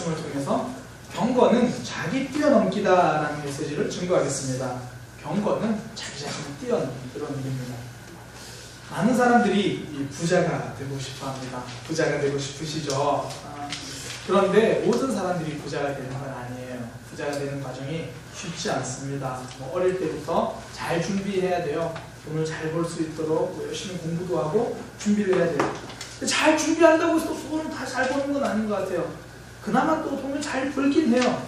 말씀을 통해서 경건은 자기 뛰어넘기다라는 메시지를 증거하겠습니다. 경건은 자기 자신을 뛰어넘는 그런 일입니다. 많은 사람들이 부자가 되고 싶어 합니다. 부자가 되고 싶으시죠? 그런데 모든 사람들이 부자가 되는 건 아니에요. 부자가 되는 과정이 쉽지 않습니다. 어릴 때부터 잘 준비해야 돼요. 돈을 잘 벌 수 있도록 열심히 공부도 하고 준비를 해야 돼요. 잘 준비한다고 해서 돈을 다 잘 버는 건 아닌 것 같아요. 그나마 또 돈을 잘 벌긴 해요.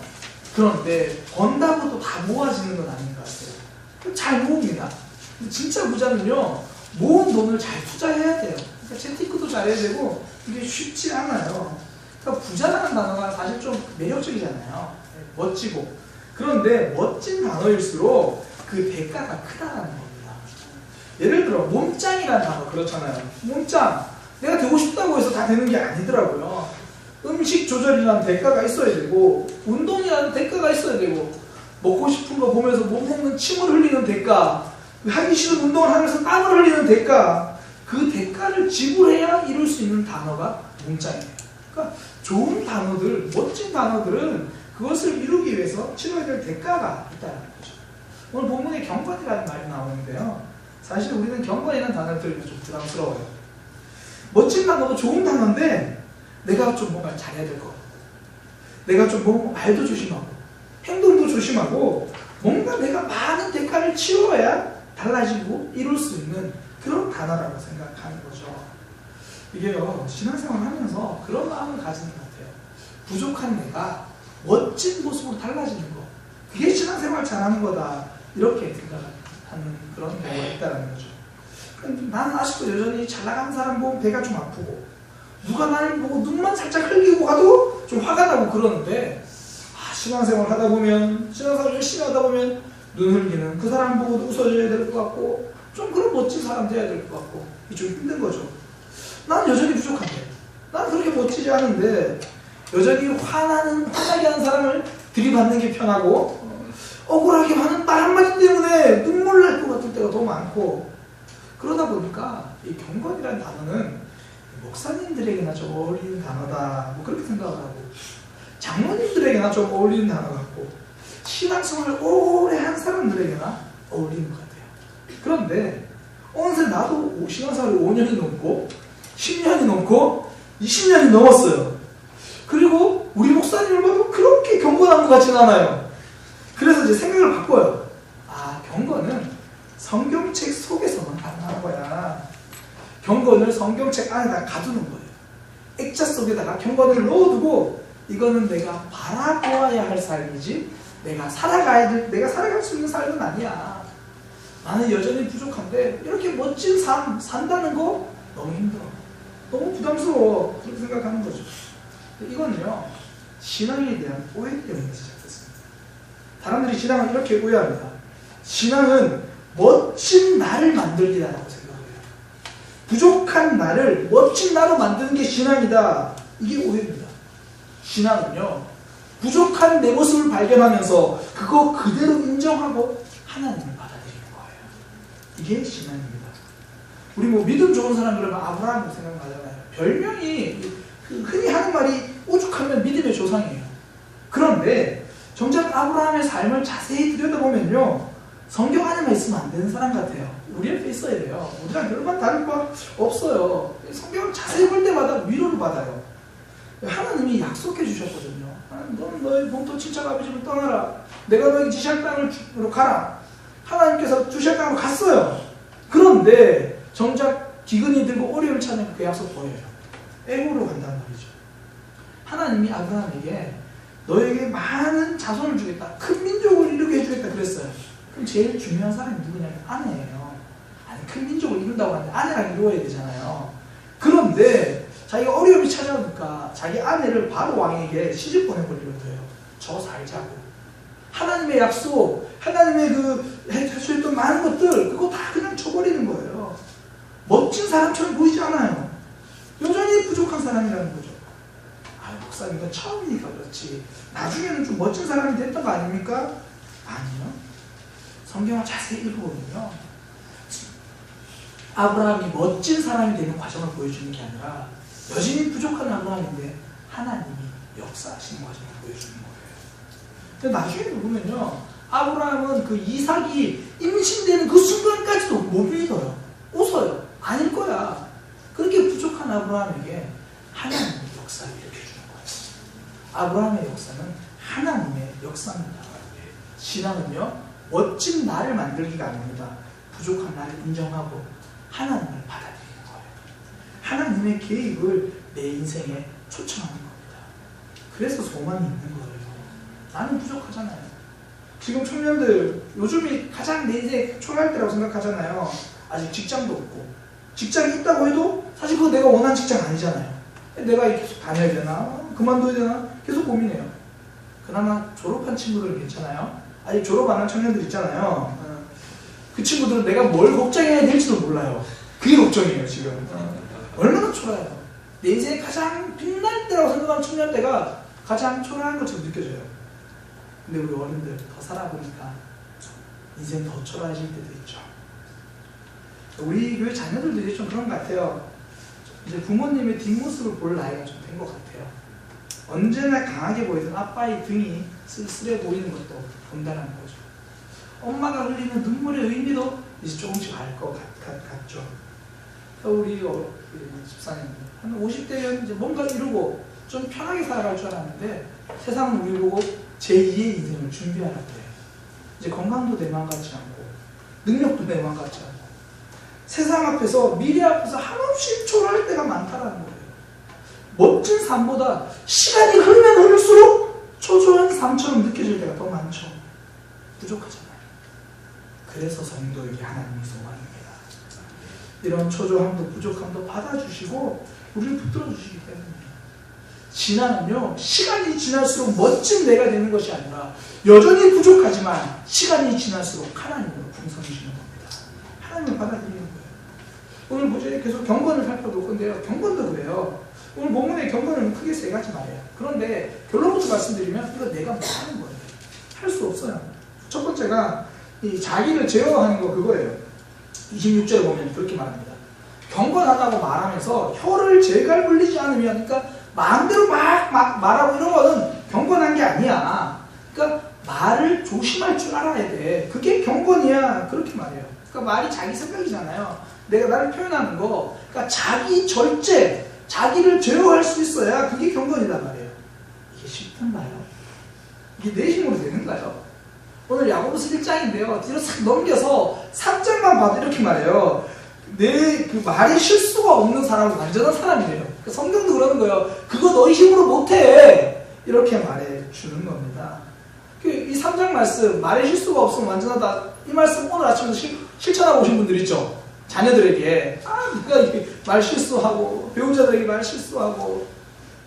그런데 번다고 또 다 모아지는 건 아닌 것 같아요. 잘 모읍니다. 진짜 부자는요, 모은 돈을 잘 투자해야 돼요. 그러니까 재테크도 잘해야 되고 이게 쉽지 않아요. 그러니까 부자라는 단어가 사실 좀 매력적이잖아요. 멋지고. 그런데 멋진 단어일수록 그 대가가 크다라는 겁니다. 예를 들어 몸짱이라는 단어 그렇잖아요. 몸짱. 내가 되고 싶다고 해서 다 되는 게 아니더라고요. 음식 조절이라는 대가가 있어야 되고, 운동이라는 대가가 있어야 되고, 먹고 싶은 거 보면서 못 먹는 침을 흘리는 대가, 하기 싫은 운동을 하면서 땀을 흘리는 대가, 그 대가를 지불해야 이룰 수 있는 단어가 몸짱이에요. 그러니까 좋은 단어들, 멋진 단어들은 그것을 이루기 위해서 치러야 될 대가가 있다는 거죠. 오늘 본문에 경건이라는 말이 나오는데요. 사실 우리는 경건이라는 단어를 들으면 좀 부담스러워요. 멋진 단어도 좋은 단어인데 내가 좀 뭔가 잘해야 될 것 같고, 내가 좀 뭐 말도 조심하고 행동도 조심하고 뭔가 내가 많은 대가를 치러야 달라지고 이룰 수 있는 그런 단어라고 생각하는 거죠. 이게요, 신앙생활 하면서 그런 마음을 가지는 것 같아요. 부족한 내가 멋진 모습으로 달라지는 거, 그게 신앙생활 잘하는 거다, 이렇게 생각하는 그런 경우가 있다는 거죠. 나는 아직도 여전히 잘 나가는 사람 보면 배가 좀 아프고, 누가 나를 보고 눈만 살짝 흘리고 가도 좀 화가 나고 그러는데, 신앙생활 하다 보면, 신앙생활 열심히 하다 보면 눈 흘리는 그 사람 보고 웃어줘야 될 것 같고, 좀 그런 멋진 사람 돼야 될 것 같고, 이게 좀 힘든 거죠. 나는 여전히 부족한데, 나는 그렇게 멋지지 않은데 여전히 화나게 하는 사람을 들이받는 게 편하고, 억울하게 하는 말 한마디 때문에 눈물 날 것 같을 때가 더 많고, 그러다 보니까 이 경건이라는 단어는 목사님들에게나 좀 어울리는 단어다, 뭐 그렇게 생각을 하고, 장로님들에게나 좀 어울리는 단어 같고, 신앙생활을 오래 한 사람들에게나 어울리는 것 같아요. 그런데 어느새 나도 신앙생활을 5년이 넘고 10년이 넘고 20년이 넘었어요. 그리고 우리 목사님을 봐도 그렇게 경건한 것 같지는 않아요. 그래서 이제 생각을 바꿔요. 경건은 성경책 속에서만 가능한 거야. 경건을 성경책 안에다 가두는 거예요. 액자 속에다가 경건을 넣어두고, 이거는 내가 바라보아야 할 삶이지 내가 살아갈 수 있는 삶은 아니야. 나는 여전히 부족한데 이렇게 멋진 삶 산다는 거 너무 힘들어, 너무 부담스러워, 그렇게 생각하는 거죠. 이거는요, 신앙에 대한 오해 때문에 시작됐습니다. 사람들이 신앙을 이렇게 오해합니다. 신앙은 멋진 나를 만들기다라고 생각해요. 부족한 나를 멋진 나로 만드는 게 신앙이다, 이게 오해입니다. 신앙은요, 부족한 내 모습을 발견하면서 그거 그대로 인정하고 하나님을 받아들이는 거예요. 이게 신앙입니다. 우리 믿음 좋은 사람 그러면 아브라함 생각나잖아요. 별명이 흔히 하는 말이 오죽하면 믿음의 조상이에요. 그런데 정작 아브라함의 삶을 자세히 들여다보면요, 성경 안에만 있으면 안 되는 사람 같아요. 우리 옆에 있어야 돼요. 우리랑 별반 다를 바 없어요. 성경을 자세히 볼 때마다 위로를 받아요. 하나님이 약속해 주셨거든요. 너는 너의 본토 친척 아버지를 떠나라, 내가 너에게 지시할 땅으로 가라. 하나님께서 주실 땅으로 갔어요. 그런데 정작 기근이 들고 어려움을 찾으면 그 약속 보여요. 애고로 간다는 말이죠. 하나님이 아브라함에게 너에게 많은 자손을 주겠다, 큰 민족을 이루게 해주겠다 그랬어요. 그럼 제일 중요한 사람이 누구냐면 아내예요. 큰 민족을 이룬다고 하는데 아내랑 이루어야 되잖아요. 그런데 자기가 어려움이 찾아오니까 자기 아내를 바로 왕에게 시집 보내버리려고 해요. 저 살자고. 하나님의 약속, 하나님의 해주셨던 많은 것들, 그거 다 그냥 쳐버리는 거예요. 멋진 사람처럼 보이지 않아요. 여전히 부족한 사람이라는 거죠. 목사님, 이건 처음이니까 그렇지, 나중에는 좀 멋진 사람이 됐던 거 아닙니까? 아니요. 성경을 자세히 읽어보면요, 아브라함이 멋진 사람이 되는 과정을 보여주는 게 아니라 여전히 부족한 아브라함인데 하나님이 역사하시는 과정을 보여주는 거예요. 근데 나중에 보면요, 아브라함은 그 이삭이 임신되는 그 순간까지도 못 믿어요. 웃어요. 아닐 거야. 그렇게 부족한 아브라함에게 하나님의 역사를 일으켜주는 거예요. 아브라함의 역사는 하나님의 역사입니다. 신앙은요, 멋진 나를 만들기가 아닙니다. 부족한 나를 인정하고 하나님을 받아들이는 거예요. 하나님의 개입을 내 인생에 초청하는 겁니다. 그래서 소망이 있는 거예요. 나는 부족하잖아요. 지금 청년들 요즘이 가장 내 인생에 초라할 때라고 생각하잖아요. 아직 직장도 없고, 직장이 있다고 해도 사실 그거 내가 원하는 직장 아니잖아요. 내가 계속 다녀야 되나? 그만둬야 되나? 계속 고민해요. 그나마 졸업한 친구들은 괜찮아요. 아직 졸업 안 한 청년들 있잖아요. 그 친구들은 내가 뭘 걱정해야 될지도 몰라요. 그게 걱정이에요, 지금. 얼마나 초라해요. 내 인생에 가장 빛날 때라고 생각하는 청년대가 가장 초라한 것처럼 느껴져요. 근데 우리 어른들 더 살아보니까 인생 더 초라해질 때도 있죠. 우리 교회 자녀들도 이제 좀 그런 것 같아요. 이제 부모님의 뒷모습을 볼 나이가 좀 된 것 같아요. 언제나 강하게 보이던 아빠의 등이 쓸쓸해 보이는 것도 본다는 거죠. 엄마가 흘리는 눈물의 의미도 이제 조금씩 알 것 같죠. 우리 집사님 한 50대면 이제 뭔가 이루고 좀 편하게 살아갈 줄 알았는데 세상은 우리 보고 제2의 인생을 준비하라고 해요. 이제 건강도 내 맘 같지 않고 능력도 내 맘 같지 않고 세상 앞에서 미래 앞에서 한없이 초라할 때가 많다라는 거예요. 멋진 삶보다 시간이 흐르면 흐를수록 초조한 삶처럼 느껴질 때가 더 많죠. 부족하잖아요. 그래서 성도에게 하나님이 소망입니다. 이런 초조함도 부족함도 받아주시고 우리를 붙들어주시기 때문입니다. 신앙은요, 시간이 지날수록 멋진 내가 되는 것이 아니라 여전히 부족하지만 시간이 지날수록 하나님으로 풍성해지는 겁니다. 하나님을 받아들이는 거예요. 오늘 보제 계속 경건을 살펴볼 건데요. 경건도 그래요. 오늘 본문의 경건은 크게 세 가지 말이에요. 그런데 결론부터 말씀드리면 이거 내가 뭐 하는 거예요. 할 수 없어요. 첫 번째가 이 자기를 제어하는 거 그거예요. 26절에 보면 그렇게 말합니다. 경건하다고 말하면서 혀를 제갈 불리지 않으면, 그러니까 마음대로 막 말하고 이런 거는 경건한 게 아니야. 그러니까 말을 조심할 줄 알아야 돼. 그게 경건이야. 그렇게 말해요. 그러니까 말이 자기 생각이잖아요. 내가 나를 표현하는 거. 그러니까 자기 절제, 자기를 제어할 수 있어야 그게 경건이란 말이에요. 이게 쉽던가요? 이게 내 힘으로 되는가요? 오늘 야고보서 1장인데요. 뒤로 싹 넘겨서 3장만 봐도 이렇게 말해요. 내 그 말에 실수가 없는 사람은 완전한 사람이래요. 그러니까 성경도 그러는 거예요. 그거 너희 힘으로 못해. 이렇게 말해 주는 겁니다. 이 3장 말씀, 말에 실수가 없으면 완전하다. 이 말씀 오늘 아침에 실천하고 오신 분들 있죠? 자녀들에게. 그러니까 말 실수하고, 배우자들에게 말 실수하고.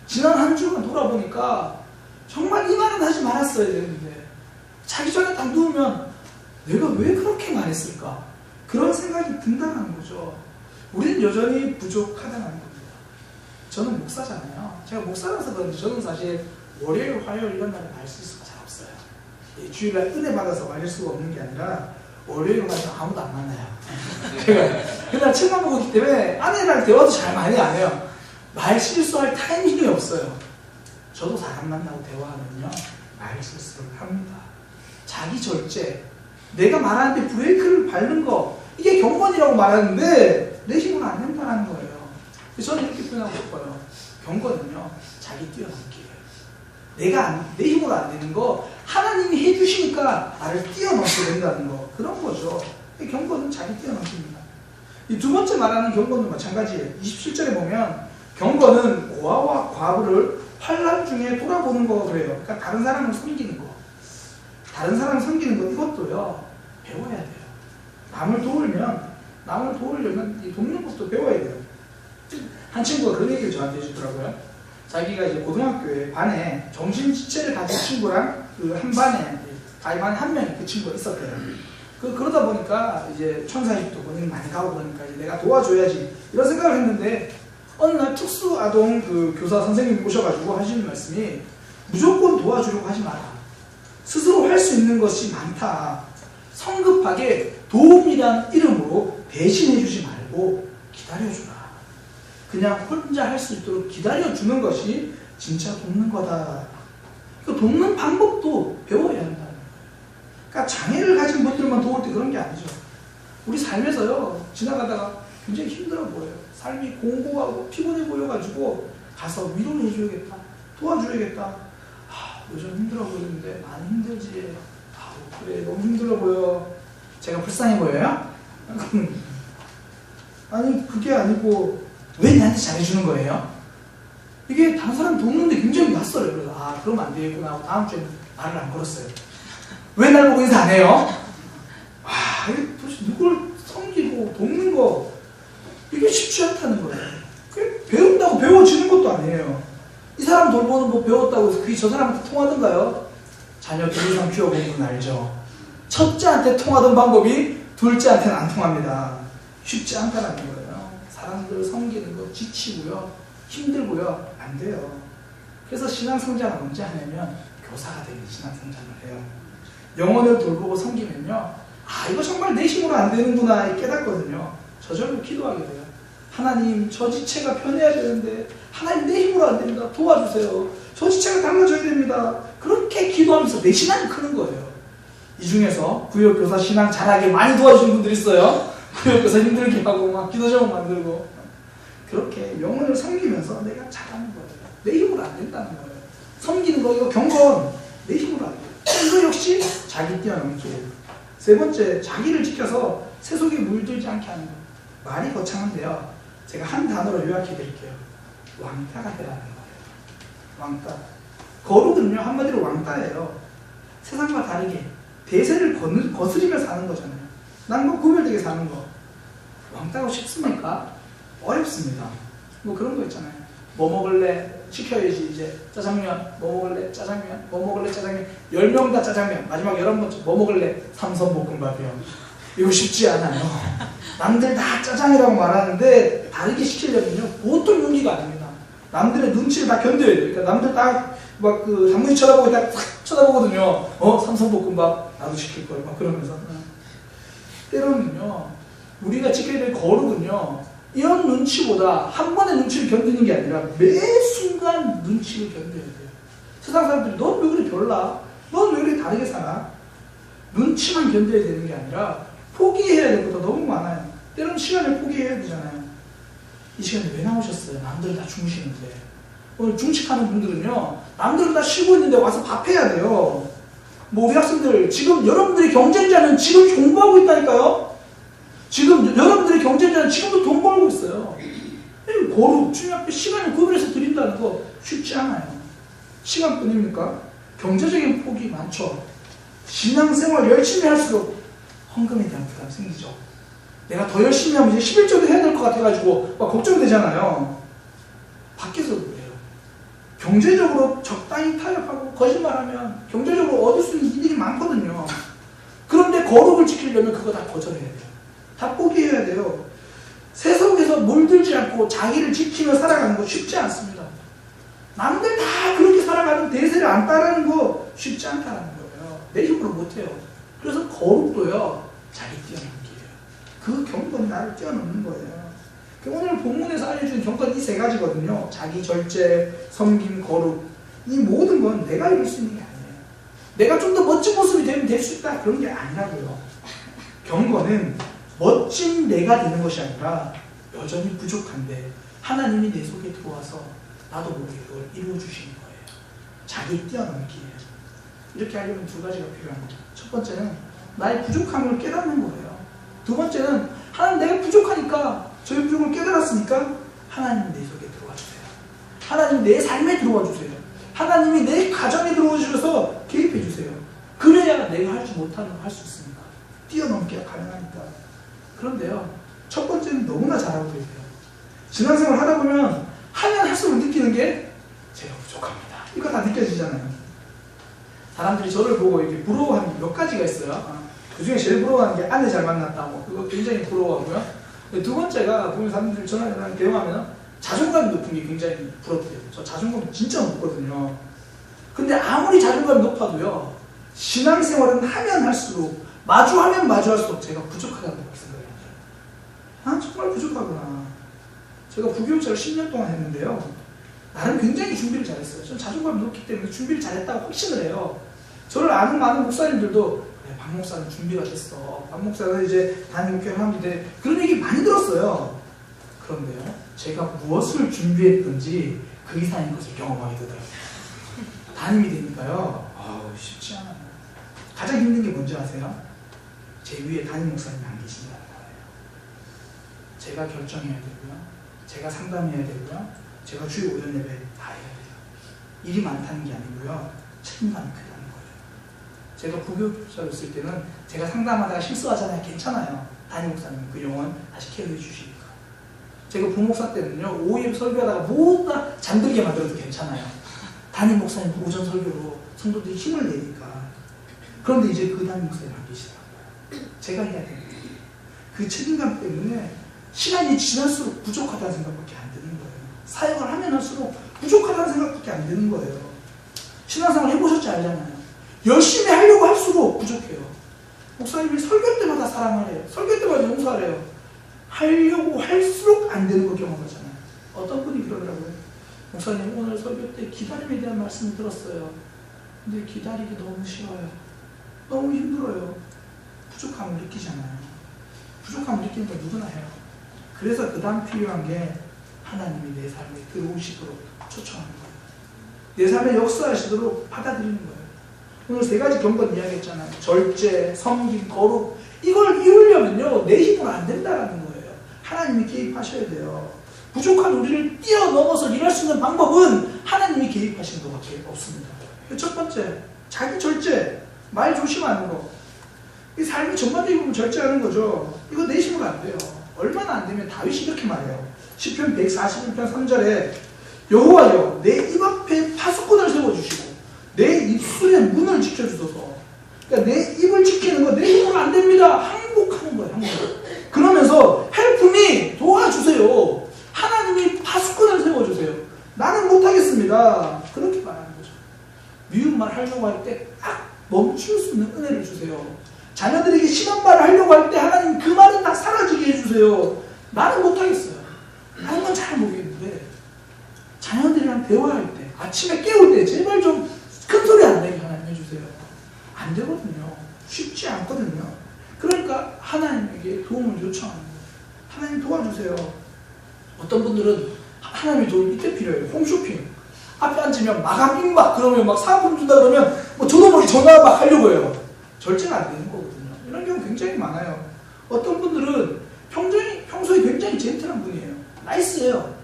지난 한 주간 돌아보니까 정말 이 말은 하지 말았어야 되는데, 자기 전에 딱 누우면 내가 왜 그렇게 말했을까? 그런 생각이 든다는 거죠. 우리는 여전히 부족하다는 겁니다. 저는 목사잖아요. 제가 목사라서 그런지 저는 사실 월요일, 화요일 이런 날에 말 실수가 잘 없어요. 주일날 은혜 받아서 말릴 수가 없는 게 아니라 월요일 가면 아무도 안 만나요. 제가 그날 책만 보고 있기 때문에 아내랑 대화도 잘 많이 안 해요. 말 실수할 타이밍이 없어요. 저도 사람 만나고 대화하면요, 말 실수를 합니다. 자기 절제, 내가 말하는데 브레이크를 밟는 거, 이게 경건이라고 말하는데 내 힘은 안 된다는 거예요. 저는 이렇게 표현하고 싶어요. 경건은요, 자기 뛰어넘기예요. 내가 내 힘으로 안 되는 거 하나님이 해주시니까 나를 뛰어넘게 된다는 거, 그런 거죠. 경건은 자기 뛰어넘기입니다. 이 두 번째 말하는 경건은 마찬가지예요. 27절에 보면 경건은 고아와 과부를 환난 중에 돌아보는 거 그래요. 그러니까 다른 사람을 섬기는 거. 다른 사람을 섬기는 것, 이것도요, 배워야 돼요. 남을 도우려면 돕는 것도 배워야 돼요. 한 친구가 그런 얘기를 저한테 해주더라고요. 자기가 이제 고등학교에 반에 정신지체를 가진 친구랑 그 한 반에 한 명이 그 친구가 있었대요. 그러다 보니까 이제 천사집도 본인이 많이 가고 그러니까 이제 내가 도와줘야지 이런 생각을 했는데, 어느 날 특수아동 그 교사 선생님이 오셔가지고 하시는 말씀이, 무조건 도와주려고 하지 마라. 스스로 할 수 있는 것이 많다. 성급하게 도움이란 이름으로 대신해주지 말고 기다려주라. 그냥 혼자 할 수 있도록 기다려주는 것이 진짜 돕는 거다. 그 돕는 방법도 배워야 한다는 거예요. 그러니까 장애를 가진 분들만 도울 때 그런 게 아니죠. 우리 삶에서요, 지나가다가 굉장히 힘들어 보여요. 삶이 공고하고 피곤해 보여가지고 가서 위로를 해줘야겠다, 도와줘야겠다. 아, 요즘 힘들어 보이는데 많이 힘들지. 아, 그래, 너무 힘들어 보여. 제가 불쌍해 보여요? 아니, 그게 아니고 왜 나한테 잘해주는 거예요? 이게 다른 사람 돕는데 굉장히 낯설어요. 그래서 아, 그러면 안 되겠구나 하고 다음 주에 말을 안 걸었어요. 왜 날 보고 인사 안 해요? 아, 이게 도대체 누굴 섬기고 돕는 거 이게 쉽지 않다는 거예요. 배운다고 배워지는 것도 아니에요. 이 사람 돌보는 거 배웠다고 해서 그게 저 사람한테 통하던가요? 자녀 2, 3 키워본 분 알죠? 첫째한테 통하던 방법이 둘째한테는 안 통합니다. 쉽지 않다는 거예요. 사람들 섬기는 거 지치고요, 힘들고요, 안 돼요. 그래서 신앙성장을 언제 하냐면 교사가 되는 신앙성장을 해요. 영혼을 돌보고 섬기면요, 아, 이거 정말 내 힘으로 안 되는구나 깨닫거든요. 저절로 기도하게 돼요. 하나님, 저 지체가 변해야 되는데 하나님 내 힘으로 안 됩니다. 도와주세요. 저 지체가 달라져야 됩니다. 그렇게 기도하면서 내 신앙이 크는 거예요. 이 중에서 구역교사 신앙 잘하게 많이 도와주는 분들 있어요. 구역교사 힘들게 하고 막 기도 제목 만들고 그렇게 영혼을 섬기면서 내가 잘하는 거예요. 내 힘으로 안 된다는 거예요. 섬기는 거, 이거 경건 내 힘으로 안 돼요. 이거 역시 자기 뛰어넘기. 세 번째, 자기를 지켜서 세속에 물들지 않게 하는 거. 말이 거창한데요, 제가 한 단어로 요약해 드릴게요. 왕따가 되라는 거예요. 왕따. 거룩은요, 한마디로 왕따예요. 세상과 다르게 대세를 거스리며 사는 거잖아요. 남과 구별되게 사는 거. 왕따가 쉽습니까? 어렵습니다. 뭐 그런 거 있잖아요. 뭐 먹을래? 시켜야지. 이제 짜장면. 뭐 먹을래? 짜장면. 뭐 먹을래? 짜장면. 10명 다 짜장면. 마지막 11번째 뭐 먹을래? 삼선볶음밥이요. 이거 쉽지 않아요. 남들 다 짜장이라고 말하는데 다르게 시키려면요, 보통 용기가 아닙니다. 남들의 눈치를 다 견뎌야 돼요. 그러니까 남들 딱 막 그 장모님 쳐다보고 딱 쳐다보거든요. 삼선볶음밥 나도 시킬 거예요. 막 그러면서. 때로는요, 우리가 지켜야 될 거룩은요, 이런 눈치보다 한 번의 눈치를 견디는 게 아니라 매 순간 눈치를 견뎌야 돼요. 세상 사람들이 넌 왜 그래 별나? 넌 왜 그래 다르게 살아? 눈치만 견뎌야 되는 게 아니라 포기해야 될 것도 너무 많아요. 때로는 시간을 포기해야 되잖아요. 이 시간에 왜 나오셨어요? 남들 다 주무시는데. 오늘 중식하는 분들은요, 남들은 다 쉬고 있는데 와서 밥 해야 돼요. 뭐 우리 학생들 지금 여러분들의 경쟁자는 지금 공부하고 있다니까요. 지금 여러분들의 경쟁자는 지금도 돈 벌고 있어요. 거룩, 주님 앞에 시간을 구별해서 드린다는 거 쉽지 않아요. 시간뿐입니까? 경제적인 폭이 많죠. 신앙생활 열심히 할수록 헌금에 대한 부담이 생기죠. 내가 더 열심히 하면 이제 11조도 해야 될 것 같아가지고 막 걱정되잖아요. 밖에서도 그래요. 경제적으로 적당히 타협하고 거짓말하면 경제적으로 얻을 수 있는 일이 많거든요. 그런데 거룩을 지키려면 그거 다 거절해야 돼요. 다 포기해야 돼요. 세속에서 물들지 않고 자기를 지키며 살아가는 거 쉽지 않습니다. 남들 다 그렇게 살아가는 대세를 안 따르는 거 쉽지 않다는 거예요. 내 힘으로 못해요. 그래서 거룩도요, 자기 뛰어넘기예요. 그 경건이 나를 뛰어넘는 거예요. 오늘 본문에서 알려주는 경건 이 세 가지거든요. 자기 절제, 섬김, 거룩. 이 모든 건 내가 이룰 수 있는 게 아니에요. 내가 좀 더 멋진 모습이 되면 될 수 있다, 그런 게 아니라고요. 경건은 멋진 내가 되는 것이 아니라 여전히 부족한데 하나님이 내 속에 들어와서 나도 모르게 그걸 이루어주시는 거예요. 자기 뛰어넘기예요. 이렇게 하려면 두 가지가 필요합니다. 첫 번째는 나의 부족함을 깨닫는 거예요. 두 번째는 하나님, 내가 부족하니까, 저의 부족을 깨달았으니까 하나님 내 속에 들어와 주세요. 하나님 내 삶에 들어와 주세요. 하나님이 내 가정에 들어와 주셔서 개입해 주세요. 그래야 내가 하지 못하는 걸 할 수 있습니다. 뛰어넘기가 가능하니까. 그런데요, 첫 번째는 너무나 잘하고 계세요. 신앙생활 하다 보면 하면 할수록 느끼는 게 제가 부족합니다. 이거 다 느껴지잖아요. 사람들이 저를 보고 이렇게 부러워하는 몇 가지가 있어요. 그 중에 제일 부러워하는 게 아내 잘 만났다. 뭐 그거 굉장히 부러워하고요. 두 번째가 보면 사람들이 저랑 대화하면 자존감이 높은 게 굉장히 부럽대요. 저 자존감 진짜 높거든요. 근데 아무리 자존감이 높아도요, 신앙생활은 하면 할수록, 마주하면 마주할수록 제가 부족하다고 생각해요. 아, 정말 부족하구나. 제가 부교육자를 10년 동안 했는데요, 나름 굉장히 준비를 잘했어요. 전 자존감이 높기 때문에 준비를 잘했다고 확신을 해요. 저를 아는 많은 목사님들도 그래, 박 목사는 준비가 됐어. 박 목사는 이제 담임 목회를 하는데 그런 얘기 많이 들었어요. 그런데요, 제가 무엇을 준비했든지 그 이상인 것을 경험하게 되더라고요. 담임이 되니까요, 쉽지 않아요. 가장 힘든 게 뭔지 아세요? 제 위에 담임 목사님이 안 계신다는 거예요. 제가 결정해야 되고요, 제가 상담해야 되고요, 제가 주일 오전 예배 다 해야 돼요. 일이 많다는 게 아니고요, 책임감이 크다는 거예요. 제가 부교육자로 있을 때는 제가 상담하다가 실수하잖아요. 괜찮아요. 담임 목사님 그 영혼 다시 케어해 주시니까. 제가 부목사 때는요, 오후에 설교하다가 모두 다 잠들게 만들어도 괜찮아요. 담임 목사님 오전 설교로 성도들이 힘을 내니까. 그런데 이제 그 담임 목사님 안 계시더라고요. 제가 해야 되는 거예요. 그 책임감 때문에 시간이 지날수록 부족하다는 생각밖에 안 드는 거예요. 사역을 하면 할수록 부족하다는 생각밖에 안 드는 거예요. 신앙생활 해보셨지 알잖아요. 열심히 하려고 할수록 부족해요. 목사님이 설교 때마다 사랑하래요. 설교 때마다 용서하래요. 하려고 할수록 안 되는 거 경험하잖아요. 어떤 분이 그러더라고요. 목사님 오늘 설교 때 기다림에 대한 말씀을 들었어요. 근데 기다리기 너무 싫어요. 너무 힘들어요. 부족함을 느끼잖아요. 부족함을 느끼는 건 누구나 해요. 그래서 그 다음 필요한 게 하나님이 내 삶에 들어오시도록 초청하는 거예요. 내 삶에 역사하시도록 받아들이는 거예요. 오늘 세 가지 경건 이야기했잖아요. 절제, 섬김, 거룩. 이걸 이루려면요, 내 힘으로 안 된다는 거예요. 하나님이 개입하셔야 돼요. 부족한 우리를 뛰어넘어서 일할 수 있는 방법은 하나님이 개입하시는 것밖에 없습니다. 첫 번째, 자기 절제, 말 조심하는 거. 이 삶이 전반적으로 절제하는 거죠. 이거 내 힘으로 안 돼요. 얼마나 안 되면 다윗이 이렇게 말해요. 시편 141편 3절에 여호와여 내 입 앞에 파수꾼을 세워주시고 내 입술의 문을 지켜주소서. 그러니까 내 입을 지키는 거 내 힘으로 안 됩니다. 항복하는 거예요. 항복. 그러면서 help me 도와주세요. 하나님이 파수꾼을 세워주세요. 나는 못하겠습니다. 그렇게 말하는 거죠. 미운 말 하려고 할 때 딱 멈출 수 있는 은혜를 주세요. 자녀들에게 심한 말을 하려고 할 때 하나님 그 말은 딱 사라지게 해주세요. 나는 못하겠어요. 하는 건 잘 모르겠는데 자녀들이랑 대화할 때 아침에 깨울 때 제발 좀 큰 소리 안 내게 하나님 해주세요. 안 되거든요. 쉽지 않거든요. 그러니까 하나님에게 도움을 요청하는 거예요. 하나님 도와주세요. 어떤 분들은 하나님의 도움이 이때 필요해요. 홈쇼핑. 앞에 앉으면 마감 임박 그러면 막 사은품 준다 그러면 뭐 전화번호 전화 막 하려고 해요. 절제가 안 되는 거거든요. 이런 경우 굉장히 많아요. 어떤 분들은 평소에 굉장히 젠틀한 분이에요. 나이스해요.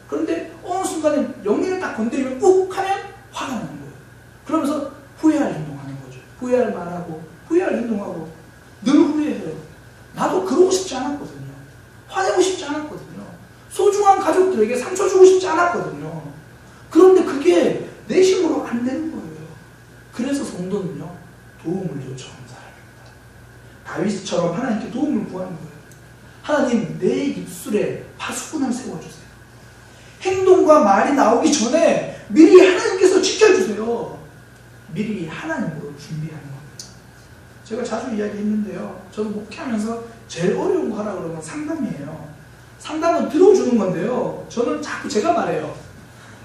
그런데 어느 순간에 영리를 딱 건드리면 욱 하면 화가 나는 거예요. 그러면서 후회할 행동하는 거죠. 후회할 말하고 후회할 행동하고 늘 후회해요. 나도 그러고 싶지 않았거든요. 화내고 싶지 않았거든요. 소중한 가족들에게 상처 주고 싶지 않았거든요. 그런데 그게 내 힘으로 안 되는 거예요. 그래서 성도는요, 도움을 요청하는 사람입니다. 다윗처럼 하나님께 도움을 구하는 거예요. 하나님, 내 입술에 파수꾼을 세워주세요. 행동과 말이 나오기 전에 미리 하나님께서 지켜주세요. 미리 하나님으로 준비하는 겁니다. 제가 자주 이야기했는데요. 저는 목회하면서 제일 어려운 거 하라 그러면 상담이에요. 상담은 들어주는 건데요. 저는 자꾸 제가 말해요.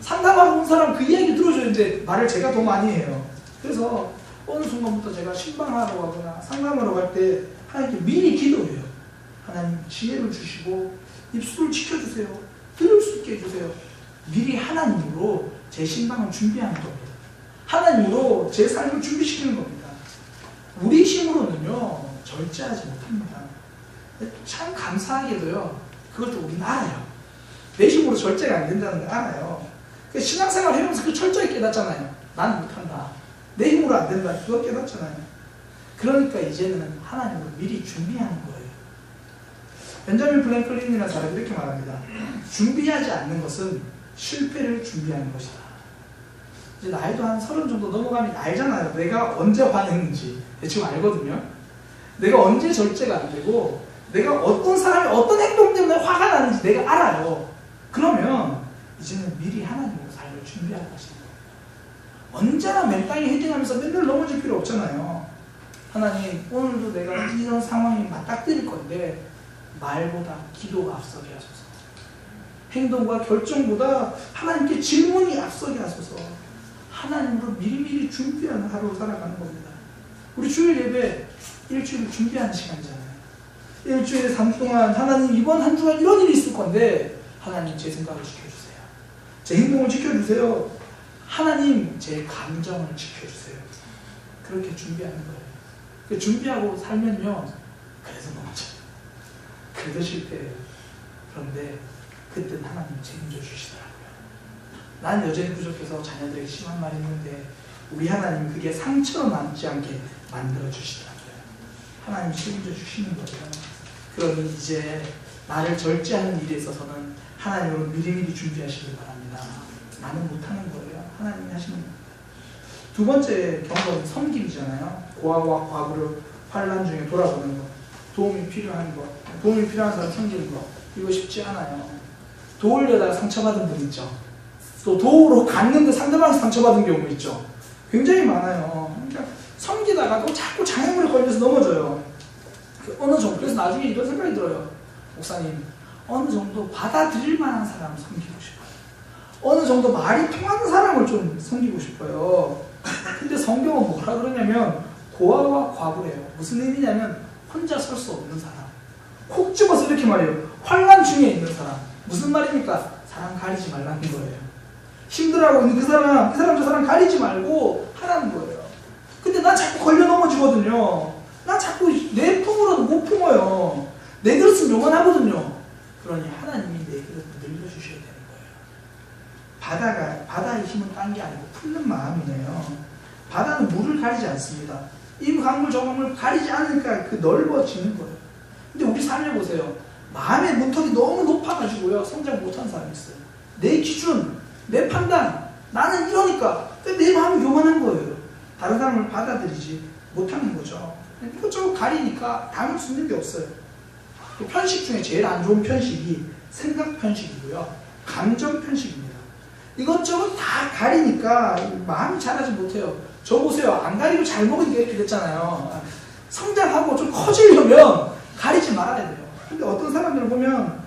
상담하고 온 사람 그 이야기 들어주는데 말을 제가 더 많이 해요. 그래서 어느 순간부터 제가 신방하러 가거나 상담하러 갈 때 하나님께 미리 기도해요. 하나님 지혜를 주시고 입술을 지켜주세요. 들을 수 있게 해주세요. 미리 하나님으로 제 신방을 준비하는 겁니다. 하나님으로 제 삶을 준비시키는 겁니다. 우리 힘으로는요 절제하지 못합니다. 참 감사하게도요 그것도 우리는 알아요. 내 힘으로 절제가 안 된다는 걸 알아요. 신앙생활 해보면서 그 철저히 깨닫잖아요. 난 못한다. 내 힘으로 안 된다. 그거 깨닫잖아요. 그러니까 이제는 하나님으로 미리 준비하는 거예요. 벤자민 프랭클린이라는 사람이 이렇게 말합니다. 준비하지 않는 것은 실패를 준비하는 것이다. 이제 나이도 한 30 정도 넘어가면 알잖아요. 내가 언제 화냈는지 대충 알거든요. 내가 언제 절제가 안 되고 내가 어떤 사람이 어떤 행동 때문에 화가 나는지 내가 알아요. 그러면 이제는 미리 하나님으로 삶을 준비할 것인 거예요. 언제나 맨땅에 헤딩하면서 맨날 넘어질 필요 없잖아요. 하나님, 오늘도 내가 이런 상황에 맞닥뜨릴 건데 말보다 기도가 앞서게 하소서. 행동과 결정보다 하나님께 질문이 앞서게 하소서. 하나님으로 미리미리 준비하는 하루를 살아가는 겁니다. 우리 주일 예배 일주일을 준비하는 시간이잖아요. 일주일에 삶 동안 하나님 이번 한 주간 이런 일이 있을 건데 하나님 제 생각을 지켜주세요. 제 행동을 지켜주세요. 하나님 제 감정을 지켜주세요. 그렇게 준비하는 거예요. 준비하고 살면요 그래서 넘어져요. 그래도 실패해요. 그런데 그때는 하나님 책임져 주시더라고요. 난 여전히 부족해서 자녀들에게 심한 말이 있는데 우리 하나님 그게 상처로 남지 않게 만들어 주시더라고요. 하나님 책임져 주시는 거예요. 그러니 이제 나를 절제하는 일에 있어서는 하나님으로 미리미리 준비하시길 바랍니다. 나는 못하는 거예요. 하나님이 하시는 겁니다. 두 번째 경험은 섬김이잖아요. 고아와 과부를 환난 중에 돌아보는 것, 도움이 필요한 것, 도움이 필요한 사람 섬기는 것, 이거 쉽지 않아요. 도우려다가 상처받은 분 있죠. 또 도우러 갔는데 상대방이 상처받은 경우 있죠. 굉장히 많아요. 그러니까 섬기다가도 자꾸 장애물에 걸려서 넘어져요. 어느 정도, 그래서 나중에 이런 생각이 들어요. 목사님, 어느 정도 받아들일 만한 사람 섬기고 싶어요. 어느 정도 말이 통하는 사람을 좀 섬기고 싶어요. 근데 성경은 뭐라 그러냐면 고아와 과부래요. 무슨 의미냐면 혼자 설 수 없는 사람. 콕 집어서 이렇게 말해요. 환난 중에 있는 사람. 무슨 말입니까? 사람 가리지 말라는 거예요. 힘들어하고 있는 그 사람, 이 사람 저 사람 가리지 말고 하라는 거예요. 근데 난 자꾸 걸려 넘어지거든요. 난 자꾸 내 품으로도 못 품어요. 내 그릇은 요만하거든요. 그러니 하나님이 내 그릇을 늘려주셔야 되는 거예요. 바다의 힘은 딴 게 아니고 품는 마음이네요. 바다는 물을 가리지 않습니다. 이 강물 저 강물 가리지 않으니까 그 넓어지는 거예요. 근데 우리 삶에 보세요. 마음의 문턱이 너무 높아가지고요. 성장 못하는 사람이 있어요. 내 기준, 내 판단, 나는 이러니까 내 마음이 요만한 거예요. 다른 사람을 받아들이지 못하는 거죠. 이것저것 가리니까 담을 수 있는 게 없어요. 편식 중에 제일 안 좋은 편식이 생각 편식이고요. 감정 편식입니다. 이것저것 다 가리니까 마음이 자라지 못해요. 저 보세요. 안 가리고 잘 먹으니까 이렇게 됐잖아요. 성장하고 좀 커지려면 가리지 말아야 돼요. 근데 어떤 사람들을 보면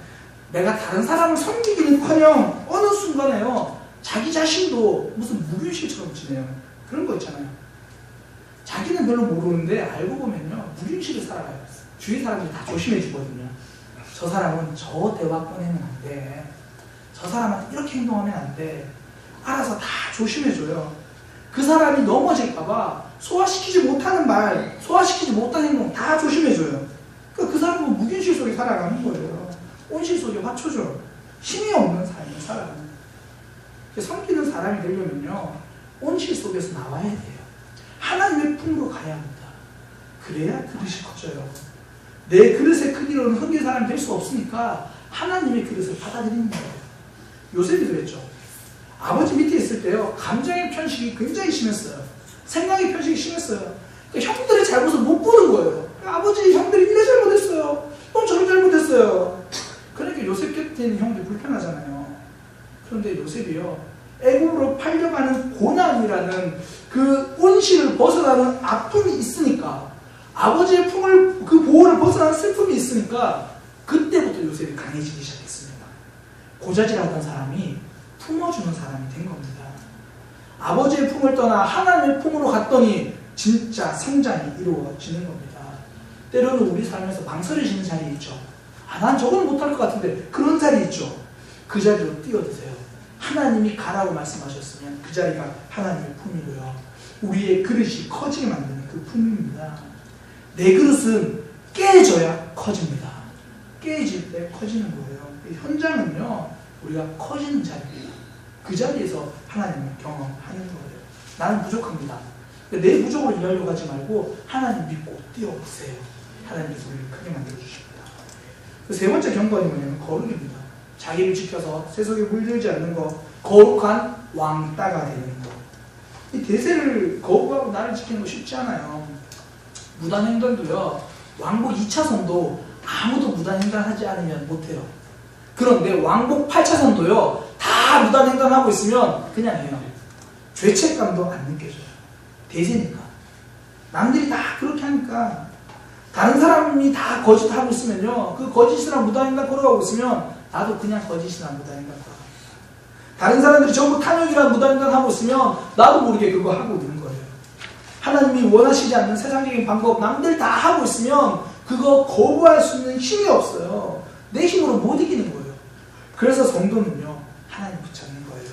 내가 다른 사람을 섬기기는커녕 어느 순간에요. 자기 자신도 무슨 무균실처럼 지내요. 그런 거 있잖아요. 자기는 별로 모르는데 알고 보면요. 무균실을 살아가요. 주위 사람들이 다 조심해 주거든요. 저 사람은 저 대화 꺼내면 안 돼. 저 사람한테 이렇게 행동하면 안 돼. 알아서 다 조심해 줘요. 그 사람이 넘어질까봐 소화시키지 못하는 말, 소화시키지 못하는 행동 다 조심해 줘요. 그 사람은 무균실 속에 살아가는 거예요. 온실 속에 화초죠. 힘이 없는 삶을 살아가는 거예요. 섬기는 사람이 되려면요. 온실 속에서 나와야 돼요. 하나님의 품으로 가야 합니다. 그래야 그릇이 커져요. 내 그릇의 크기로는 섬기는 사람이 될 수 없으니까 하나님의 그릇을 받아들이는 거예요. 요셉이 그랬죠. 아버지 밑에 있을 때요. 감정의 편식이 굉장히 심했어요. 생각의 편식이 심했어요. 그러니까 형들의 잘못을 못 보는 거예요. 아버지, 형들이 이래 잘못했어요. 저래 잘못했어요. 그러니까 요셉 곁에 있는 형들이 불편하잖아요. 그런데 요셉이요. 애굽으로 팔려가는 고난이라는 그 온실을 벗어나는 아픔이 있으니까 아버지의 품을 그 보호를 벗어나는 슬픔이 있으니까 그때부터 요셉이 강해지기 시작했습니다. 고자질하던 사람이 품어주는 사람이 된 겁니다. 아버지의 품을 떠나 하나님의 품으로 갔더니 진짜 성장이 이루어지는 겁니다. 때로는 우리 삶에서 망설여지는 자리 있죠. 난 저건 못할 것 같은데 그런 자리 있죠. 그 자리로 뛰어드세요. 하나님이 가라고 말씀하셨으면 그 자리가 하나님의 품이고요. 우리의 그릇이 커지게 만드는 그 품입니다. 내 그릇은 깨져야 커집니다. 깨질 때 커지는 거예요. 이 현장은요. 우리가 커지는 자리입니다. 그 자리에서 하나님을 경험하는 거예요. 나는 부족합니다. 내 부족을 일하려고 하지 말고 하나님 믿고 뛰어보세요. 하나님께서 우리를 크게 만들어주십니다. 세 번째 경건이 뭐냐면 거룩입니다. 자기를 지켜서 세속에 물들지 않는 것, 거룩한 왕따가 되는 것. 이 대세를 거부하고 나를 지키는 거 쉽지 않아요. 무단횡단도요. 왕복 2차선도 아무도 무단횡단하지 않으면 못해요. 그런데 왕복 8차선도요. 다 무단횡단하고 있으면 그냥 해요. 죄책감도 안 느껴져요. 대세니까. 남들이 다 그렇게 하니까 다른 사람이 다 거짓하고 있으면요. 그 거짓이랑 무단횡단 걸어가고 있으면 나도 그냥 거짓이나 무단횡단하고 다른 사람들이 전부 탐욕이나 무단횡단하고 있으면 나도 모르게 그거 하고 있는 거예요. 하나님이 원하시지 않는 세상적인 방법 남들 다 하고 있으면 그거 거부할 수 있는 힘이 없어요. 내 힘으로 못 이기는 거예요. 그래서 성도는요 하나님 붙잡는 거예요.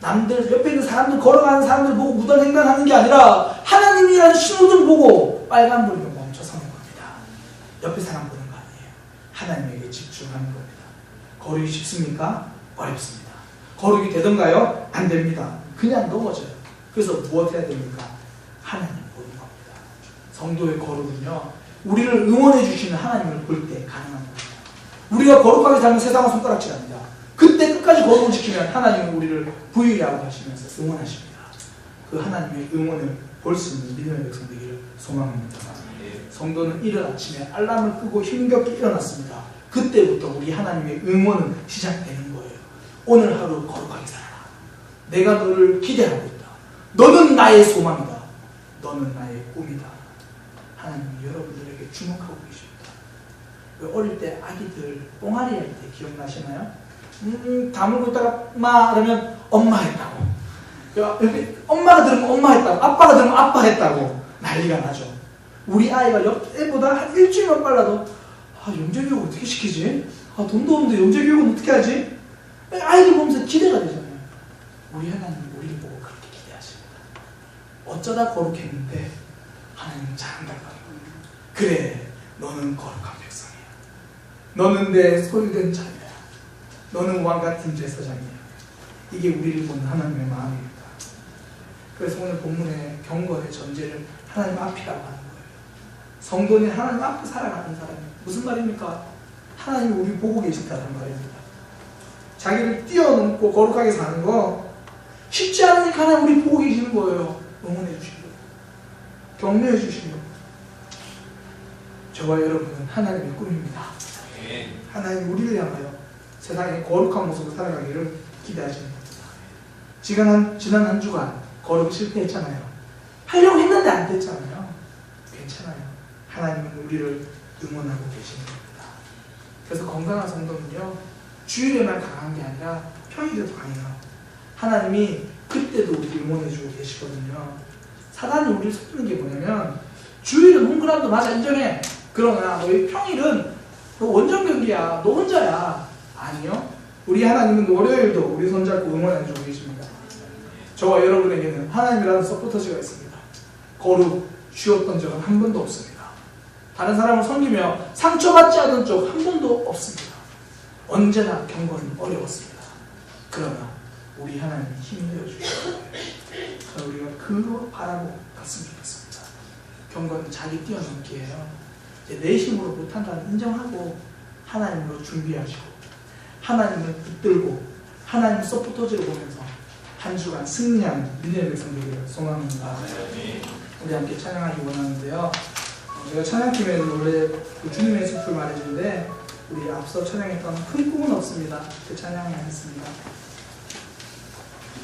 남들 옆에 있는 사람들 걸어가는 사람들 보고 무단횡단하는 게 아니라 하나님이라는 신호등 보고 빨간불이면 멈춰 서는 겁니다. 옆에 사람 보는 거 아니에요. 하나님에게 집중하는 겁니다. 거르기 쉽습니까? 어렵습니다. 거르기 되던가요? 안 됩니다. 그냥 넘어져요. 그래서 무엇 해야 됩니까? 하나님 보는 겁니다. 성도의 거룩은요 우리를 응원해 주시는 하나님을 볼 때 가능한 겁니다. 우리가 거룩하게 살면 세상은 손가락질합니다. 그때 끝까지 거룩을 지키면 하나님은 우리를 부유하고 하시면서 응원하십니다. 그 하나님의 응원을 볼 수 있는 믿음의 백성 되기를 소망합니다. 성도는 이른 아침에 알람을 끄고 힘겹게 일어났습니다. 그때부터 우리 하나님의 응원은 시작되는 거예요. 오늘 하루 거룩하게 살아라. 내가 너를 기대하고 있다. 너는 나의 소망이다. 너는 나의 꿈이다. 하나님은 여러분들에게 주목하고 계십니다. 왜 어릴 때 아기들 뽕아리 할 때 기억나시나요? 다물고 있다가 엄마 그러면 엄마 했다고. 엄마가 들으면 엄마 했다고. 아빠가 들으면 아빠 했다고 난리가 나죠. 우리 아이가 옆 애보다 한 일주일만 빨라도 영재교육 어떻게 시키지? 돈도 없는데 영재교육은 어떻게 하지? 아이들 보면서 기대가 되잖아요. 우리 하나님은 우리를 보고 그렇게 기대하십니다. 어쩌다 거룩했는데 하나님은 잘한다고 하는 거예요. 그래 너는 거룩한 백성이야. 너는 내 소유된 자녀야. 너는 왕같은 제사장이야. 이게 우리를 보는 하나님의 마음입니다. 그래서 오늘 본문의 경건의 전제를 하나님 앞이라고 하는 거예요. 성도는 하나님 앞에 살아가는 사람이에요. 무슨 말입니까? 하나님이 우리 보고 계신다는 말입니다. 자기를 뛰어넘고 거룩하게 사는 거 쉽지 않으니까 하나님 우리 보고 계시는 거예요. 응원해 주시고 격려해 주시고. 저와 여러분은 하나님의 꿈입니다. 하나님 우리를 향하여 세상의 거룩한 모습으로 살아가기를 기대하시는 겁니다. 지난 한 주간 거룩 실패했잖아요. 하려고 했는데 안 됐잖아요. 괜찮아요. 하나님은 우리를 응원하고 계시는 겁니다. 그래서 건강한 성도는요 주일에만 강한 게 아니라 평일에도 강해요. 하나님이 그때도 우리 응원해주고 계시거든요. 사단이 우리를 속이는 게 뭐냐면 주일은 홈그라운드 맞아 인정해. 그러나 너희 평일은 너 원정 경기야. 너 혼자야. 아니요. 우리 하나님은 월요일도 우리 손잡고 응원해주고 계십니다. 저와 여러분에게는 하나님이라는 서포터즈가 있습니다. 거룩 쉬었던 적은 한 번도 없습니다. 다른 사람을 섬기며 상처받지 않은 적 한 번도 없습니다. 언제나 경건은 어려웠습니다. 그러나 우리 하나님이 힘이 되어주시는 거예요. 우리가 그거 바라고 갔으면 좋겠습니다. 경건은 자기 뛰어넘기예요. 내 힘으로 못한다는 인정하고 하나님으로 준비하시고 하나님을 붙들고 하나님 서포터즈를 보면서 한 주간 승리하는 믿음의 백성 되기를 소망합니다. 우리 함께 찬양하기 원하는데요. 제가 찬양팀에는 원래 그 주님의 숲을 말했는데 우리 앞서 찬양했던 큰 꿈은 없습니다. 그 찬양을 하겠습니다.